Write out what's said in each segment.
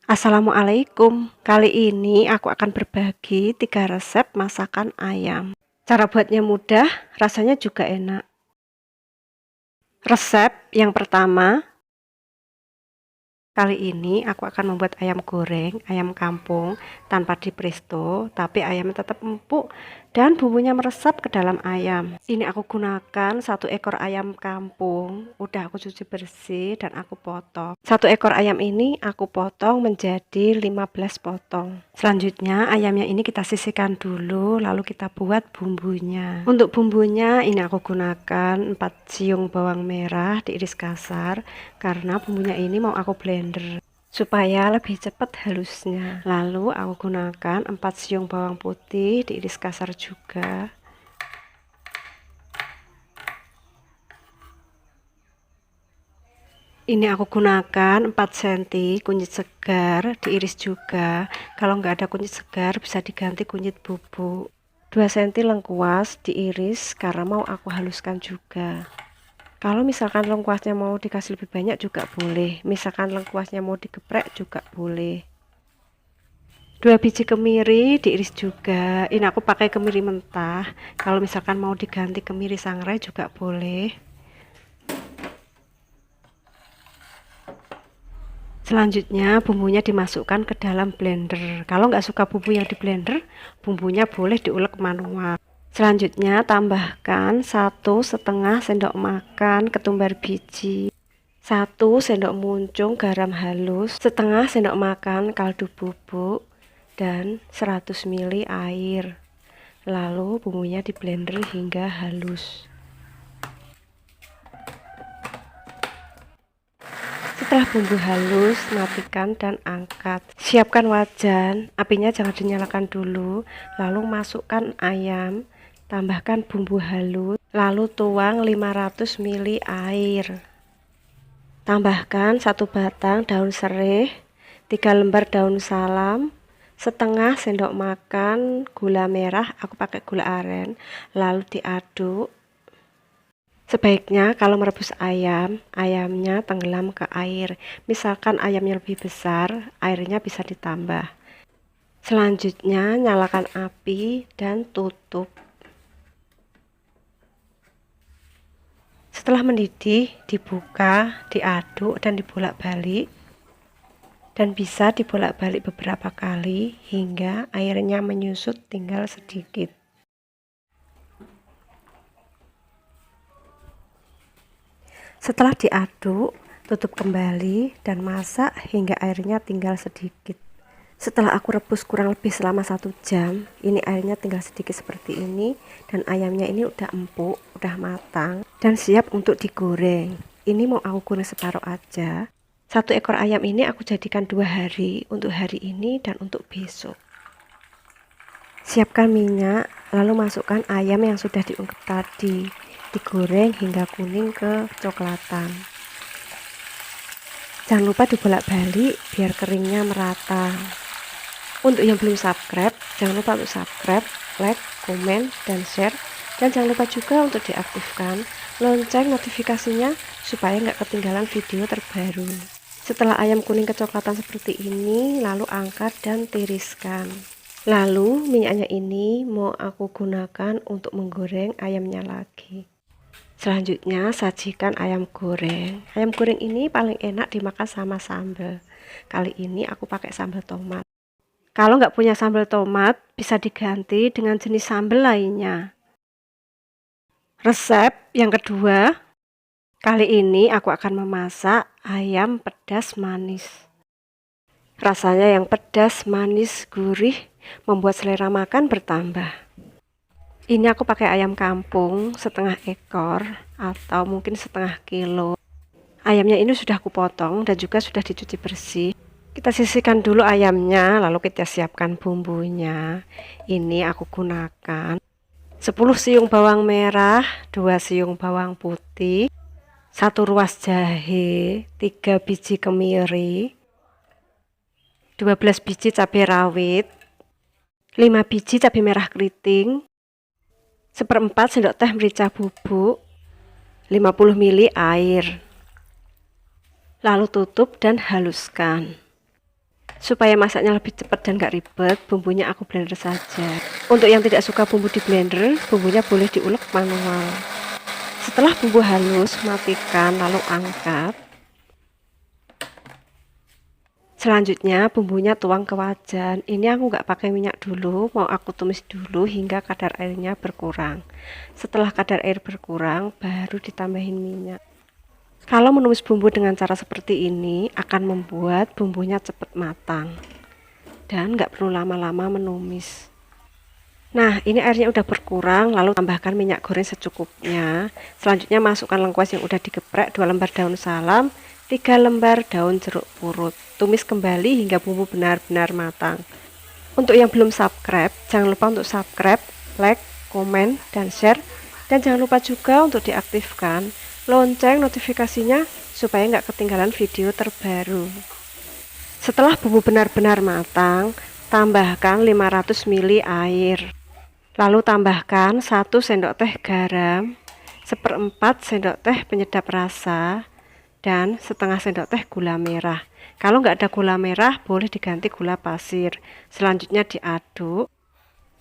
Assalamualaikum. Kali ini aku akan berbagi 3 resep masakan ayam. Cara buatnya mudah, rasanya juga enak. Resep yang pertama, kali ini aku akan membuat ayam goreng, ayam kampung tanpa di presto, tapi ayamnya tetap empuk dan bumbunya meresap ke dalam ayam. Ini aku gunakan 1 ekor ayam kampung, udah aku cuci bersih dan aku potong. 1 ekor ayam ini aku potong menjadi 15 potong. Selanjutnya ayamnya ini kita sisihkan dulu, lalu kita buat bumbunya. Untuk bumbunya ini aku gunakan 4 siung bawang merah diiris kasar, karena bumbunya ini mau aku blender supaya lebih cepat halusnya. Lalu aku gunakan 4 siung bawang putih diiris kasar juga. Ini aku gunakan 4 cm kunyit segar diiris juga. Kalau nggak ada kunyit segar bisa diganti kunyit bubuk. 2 cm lengkuas diiris karena mau aku haluskan juga. Kalau misalkan lengkuasnya mau dikasih lebih banyak juga boleh. Misalkan lengkuasnya mau digeprek juga boleh. 2 biji kemiri diiris juga. Ini aku pakai kemiri mentah. Kalau misalkan mau diganti kemiri sangrai juga boleh. Selanjutnya bumbunya dimasukkan ke dalam blender. Kalau nggak suka bumbu yang di blender, bumbunya boleh diulek manual. Selanjutnya tambahkan 1,5 sendok makan ketumbar biji, 1 sendok muncung garam halus, setengah sendok makan kaldu bubuk, dan 100 ml air. Lalu bumbunya di blender hingga halus. Setelah bumbu halus, matikan dan angkat. Siapkan wajan, apinya jangan dinyalakan dulu. Lalu masukkan ayam, tambahkan bumbu halus, lalu tuang 500 ml air. Tambahkan 1 batang daun sereh, 3 lembar daun salam, setengah sendok makan gula merah, aku pakai gula aren, lalu diaduk. Sebaiknya kalau merebus ayam, ayamnya tenggelam ke air. Misalkan ayamnya lebih besar, airnya bisa ditambah. Selanjutnya nyalakan api dan tutup. Setelah mendidih, dibuka, diaduk dan dibolak-balik. Dan bisa dibolak-balik beberapa kali hingga airnya menyusut tinggal sedikit. Setelah diaduk, tutup kembali dan masak hingga airnya tinggal sedikit. Setelah aku rebus kurang lebih selama 1 jam, ini airnya tinggal sedikit seperti ini dan ayamnya ini udah empuk, udah matang dan siap untuk digoreng. Ini mau aku goreng separuh aja. 1 ekor ayam ini aku jadikan 2 hari, untuk hari ini dan untuk besok. Siapkan minyak, lalu masukkan ayam yang sudah diungkep tadi. Digoreng hingga kuning kecoklatan. Jangan lupa dibolak-balik biar keringnya merata. Untuk yang belum subscribe, jangan lupa untuk subscribe, like, komen, dan share. Dan jangan lupa juga untuk diaktifkan lonceng notifikasinya supaya nggak ketinggalan video terbaru. Setelah ayam kuning kecoklatan seperti ini, lalu angkat dan tiriskan. Lalu minyaknya ini mau aku gunakan untuk menggoreng ayamnya lagi. Selanjutnya sajikan ayam goreng. Ayam goreng ini paling enak dimakan sama sambal. Kali ini aku pakai sambal tomat. Kalau nggak punya sambal tomat, bisa diganti dengan jenis sambal lainnya. Resep yang kedua, kali ini aku akan memasak ayam pedas manis. Rasanya yang pedas, manis, gurih, membuat selera makan bertambah. Ini aku pakai ayam kampung setengah ekor atau mungkin setengah kilo. Ayamnya ini sudah aku potong dan juga sudah dicuci bersih. Kita sisihkan dulu ayamnya, lalu kita siapkan bumbunya. Ini aku gunakan 10 siung bawang merah, 2 siung bawang putih, 1 ruas jahe, 3 biji kemiri, 12 biji cabai rawit, 5 biji cabai merah keriting, 1/4 sendok teh merica bubuk, 50 ml air. Lalu tutup dan haluskan. Supaya masaknya lebih cepat dan gak ribet, bumbunya aku blender saja. Untuk yang tidak suka bumbu di blender, bumbunya boleh diulek manual. Setelah bumbu halus, matikan lalu angkat. Selanjutnya bumbunya tuang ke wajan. Ini aku nggak pakai minyak dulu, mau aku tumis dulu hingga kadar airnya berkurang. Setelah kadar air berkurang, baru ditambahin minyak. Kalau menumis bumbu dengan cara seperti ini akan membuat bumbunya cepat matang dan nggak perlu lama-lama menumis. Nah, ini airnya udah berkurang, lalu tambahkan minyak goreng secukupnya. Selanjutnya masukkan lengkuas yang udah digeprek, 2 lembar daun salam, 3 lembar daun jeruk purut. Tumis kembali hingga bumbu benar-benar matang. Untuk yang belum subscribe, jangan lupa untuk subscribe, like, komen, dan share. Dan jangan lupa juga untuk diaktifkan lonceng notifikasinya supaya nggak ketinggalan video terbaru. Setelah bumbu benar-benar matang, tambahkan 500 ml air. Lalu tambahkan 1 sendok teh garam, 1/4 sendok teh penyedap rasa, dan setengah sendok teh gula merah. Kalau nggak ada gula merah, boleh diganti gula pasir. Selanjutnya diaduk.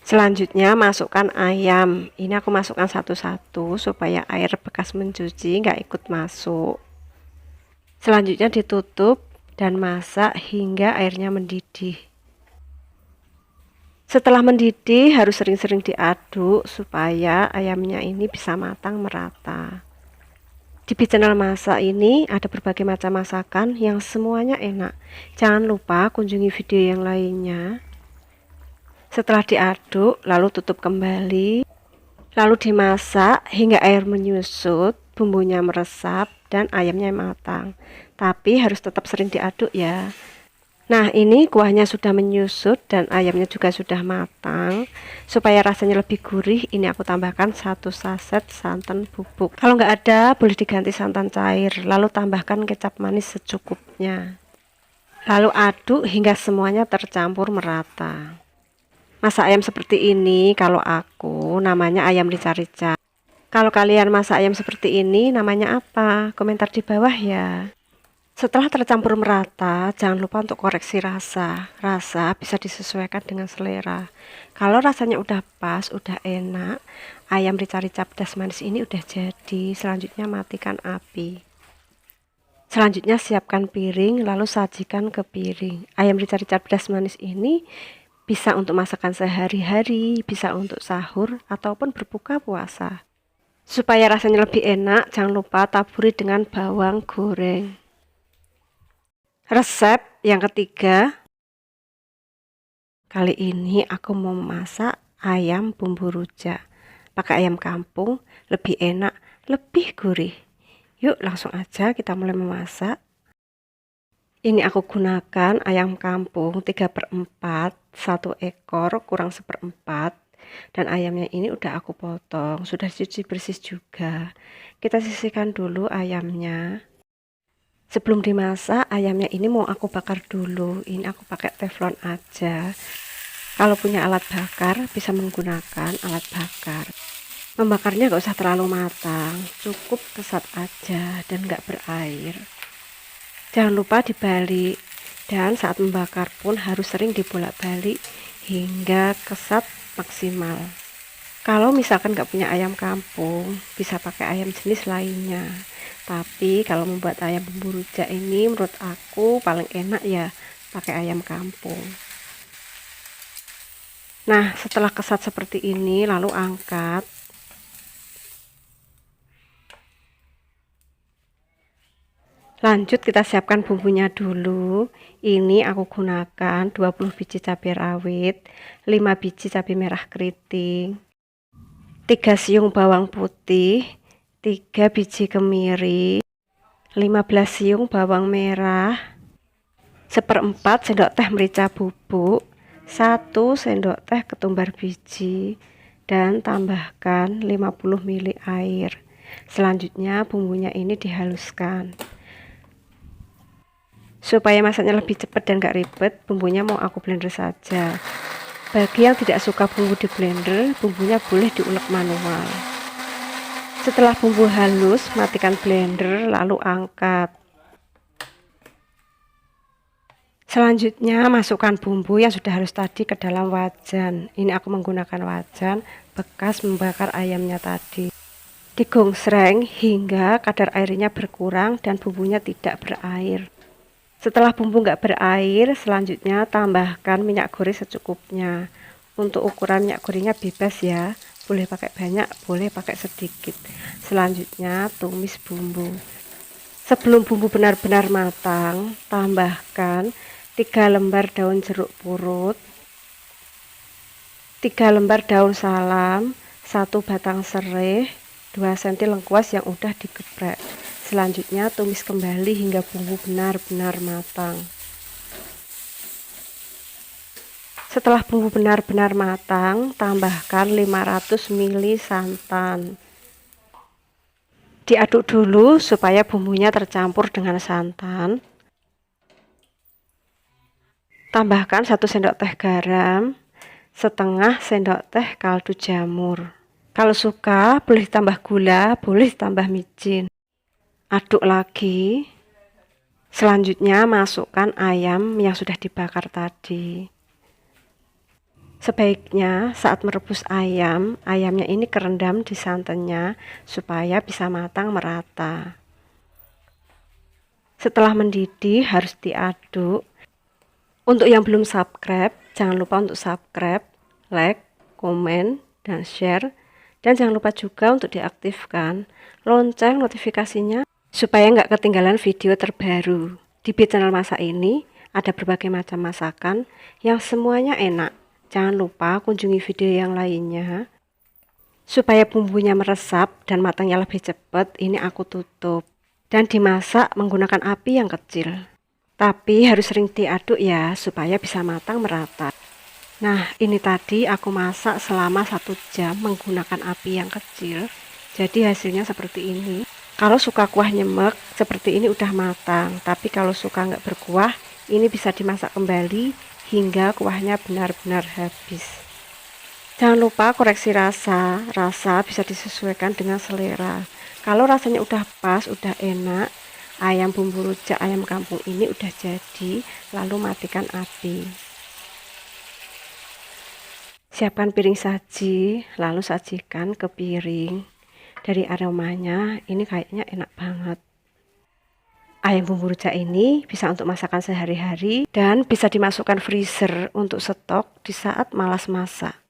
Selanjutnya masukkan ayam. Ini aku masukkan satu-satu supaya air bekas mencuci nggak ikut masuk. Selanjutnya ditutup dan masak hingga airnya mendidih. Setelah mendidih harus sering-sering diaduk supaya ayamnya ini bisa matang merata. Di channel masak ini ada berbagai macam masakan yang semuanya enak. Jangan lupa kunjungi video yang lainnya. Setelah diaduk, lalu tutup kembali, lalu dimasak hingga air menyusut, bumbunya meresap, dan ayamnya matang. Tapi harus tetap sering diaduk ya. Nah, ini kuahnya sudah menyusut dan ayamnya juga sudah matang. Supaya rasanya lebih gurih, ini aku tambahkan 1 saset santan bubuk. Kalau nggak ada, boleh diganti santan cair. Lalu tambahkan kecap manis secukupnya. Lalu aduk hingga semuanya tercampur merata. Masak ayam seperti ini kalau aku namanya ayam rica-rica. Kalau kalian masak ayam seperti ini namanya apa? Komentar di bawah ya. Setelah tercampur merata, jangan lupa untuk koreksi rasa. Rasa bisa disesuaikan dengan selera. Kalau rasanya udah pas, udah enak, ayam rica-rica pedas manis ini udah jadi. Selanjutnya matikan api. Selanjutnya siapkan piring, lalu sajikan ke piring. Ayam rica-rica pedas manis ini bisa untuk masakan sehari-hari, bisa untuk sahur, ataupun berbuka puasa. Supaya rasanya lebih enak, jangan lupa taburi dengan bawang goreng. Resep yang ketiga, kali ini aku mau masak ayam bumbu rujak. Pakai ayam kampung, lebih enak, lebih gurih. Yuk langsung aja kita mulai memasak. Ini aku gunakan ayam kampung 3/4, 1 ekor kurang 1/4. Dan ayamnya ini udah aku potong, sudah cuci bersih juga. Kita sisihkan dulu ayamnya. Sebelum dimasak, ayamnya ini mau aku bakar dulu. Ini aku pakai teflon aja. Kalau punya alat bakar, bisa menggunakan alat bakar. Membakarnya gak usah terlalu matang, cukup kesat aja dan gak berair. Jangan lupa dibalik, dan saat membakar pun harus sering dibolak-balik hingga kesat maksimal. Kalau misalkan nggak punya ayam kampung, bisa pakai ayam jenis lainnya. Tapi kalau membuat ayam bumbu rujak ini menurut aku paling enak ya pakai ayam kampung. Nah, setelah kesat seperti ini lalu angkat. Lanjut kita siapkan bumbunya dulu. Ini aku gunakan 20 biji cabai rawit, 5 biji cabai merah keriting, 3 siung bawang putih, 3 biji kemiri, 15 siung bawang merah, 1/4 sendok teh merica bubuk, 1 sendok teh ketumbar biji, dan tambahkan 50 ml air. Selanjutnya bumbunya ini dihaluskan. Supaya masaknya lebih cepat dan gak ribet, bumbunya mau aku blender saja. Bagi yang tidak suka bumbu di blender, bumbunya boleh diulek manual. Setelah bumbu halus, matikan blender lalu angkat. Selanjutnya masukkan bumbu yang sudah halus tadi ke dalam wajan. Ini aku menggunakan wajan bekas membakar ayamnya tadi. Digongsreng hingga kadar airnya berkurang dan bumbunya tidak berair. Setelah bumbu nggak berair, selanjutnya tambahkan minyak goreng secukupnya. Untuk ukuran minyak gorengnya bebas ya, boleh pakai banyak, boleh pakai sedikit. Selanjutnya tumis bumbu. Sebelum bumbu benar-benar matang, tambahkan 3 lembar daun jeruk purut, 3 lembar daun salam, 1 batang serai, 2 cm lengkuas yang udah digeprek. Selanjutnya tumis kembali hingga bumbu benar-benar matang. Setelah bumbu benar-benar matang, tambahkan 500 ml santan. Diaduk dulu supaya bumbunya tercampur dengan santan. Tambahkan 1 sendok teh garam, setengah sendok teh kaldu jamur. Kalau suka boleh tambah gula, boleh tambah micin. Aduk lagi. Selanjutnya masukkan ayam yang sudah dibakar tadi. Sebaiknya saat merebus ayam, ayamnya ini kerendam di santannya supaya bisa matang merata. Setelah mendidih harus diaduk. Untuk yang belum subscribe, jangan lupa untuk subscribe, like, komen, dan share. Dan jangan lupa juga untuk diaktifkan lonceng notifikasinya supaya nggak ketinggalan video terbaru. Di channel masak ini ada berbagai macam masakan yang semuanya enak. Jangan lupa kunjungi video yang lainnya. Supaya bumbunya meresap dan matangnya lebih cepat, ini aku tutup. Dan dimasak menggunakan api yang kecil. Tapi harus sering diaduk ya, supaya bisa matang merata. Nah, ini tadi aku masak selama 1 jam menggunakan api yang kecil. Jadi hasilnya seperti ini. Kalau suka kuah nyemek, seperti ini udah matang. Tapi kalau suka nggak berkuah, ini bisa dimasak kembali hingga kuahnya benar-benar habis. Jangan lupa koreksi rasa. Rasa bisa disesuaikan dengan selera. Kalau rasanya udah pas, udah enak, ayam bumbu rujak ayam kampung ini udah jadi, lalu matikan api. Siapkan piring saji, lalu sajikan ke piring. Dari aromanya, ini kayaknya enak banget. Ayam bumbu rujak ini bisa untuk masakan sehari-hari dan bisa dimasukkan freezer untuk stok di saat malas masak.